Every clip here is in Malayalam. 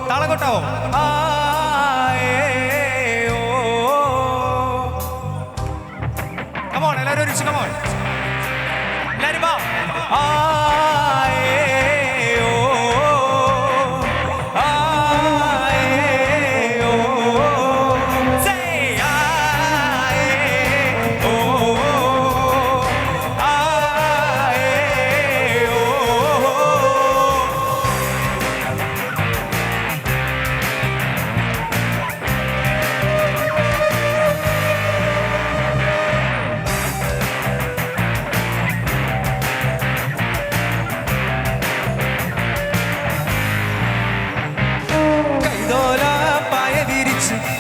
താളകൊട്ടാവോ? കമോൺ, എല്ലാവരും ഒരുമിച്ച് കമോൺ, എല്ലാവരും വാ.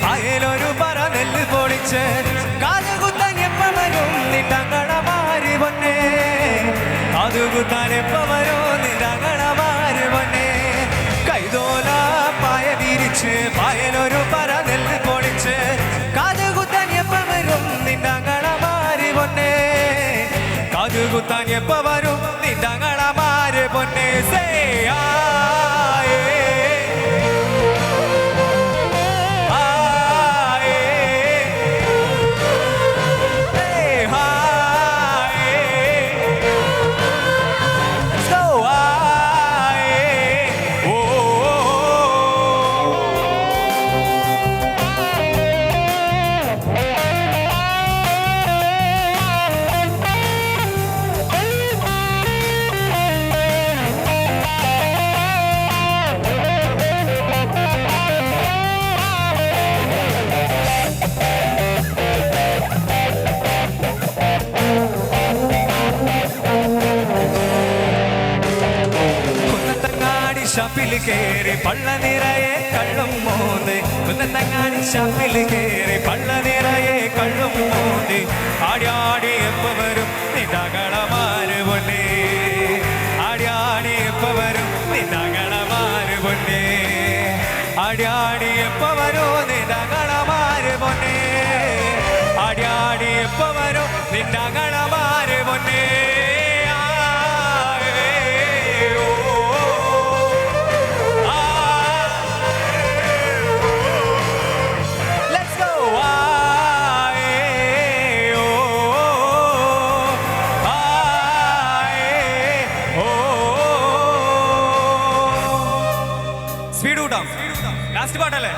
അയലൊരു പറ നെല്ല് പൊളിച്ച് കാതുകുത്താൻ എപ്പ വരും നിന്നങ്ങളമാര് പൊന്നെ, കാതുകുത്താൻ എപ്പ വരും നിന്നങ്ങളമാര് പൊന്നെ. കൈതോല പായ വിരിച്ച് പായലൊരു പറ നെല്ല് പൊളിച്ച് കാതുകുത്താൻ എപ്പ വരും നിന്നങ്ങളമാര് പൊന്നെ, കാതുകുത്താൻ എപ്പ വരും നിന്നങ്ങളമാര് പൊന്നെ. ഷാപ്പിൽ കേറി പള്ള നിറയെ കള്ളും മോന്ത്, കുന്നത്തങ്ങാടി ഷാപ്പിൽ കേറി പള്ള നിറയെ കള്ളും മോന്ത്. ആടിയാടി എപ്പ വരും നിന്നകളമാര് പൊന്നെ, ആടിയാടി എപ്പ വരും നിന്നകളമാര് പൊന്നെ, ആടിയാടി എപ്പ വരും നിന്നകളമാര് പൊന്നെ, ആടിയാടി എപ്പ വരും നിന്നകളമാര് പൊന്നെ. സ്പീഡ് കൂട്ടാം, ലാസ്റ്റ് പാട്ടല്ലേ?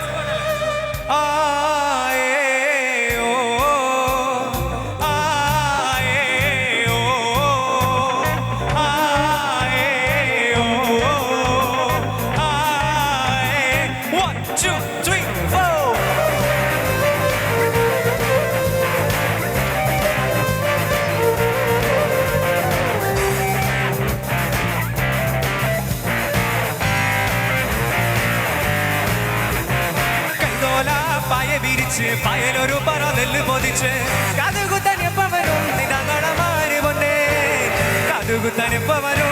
പായ വിരിച്ച് പായലൊരു പറ നെല്ല് പൊതിച്ച് കാതുകുത്താൻ എപ്പ വരും നിന്നങ്ങളമാര് പൊന്നെ, കാതുകുത്താൻ എപ്പ വരും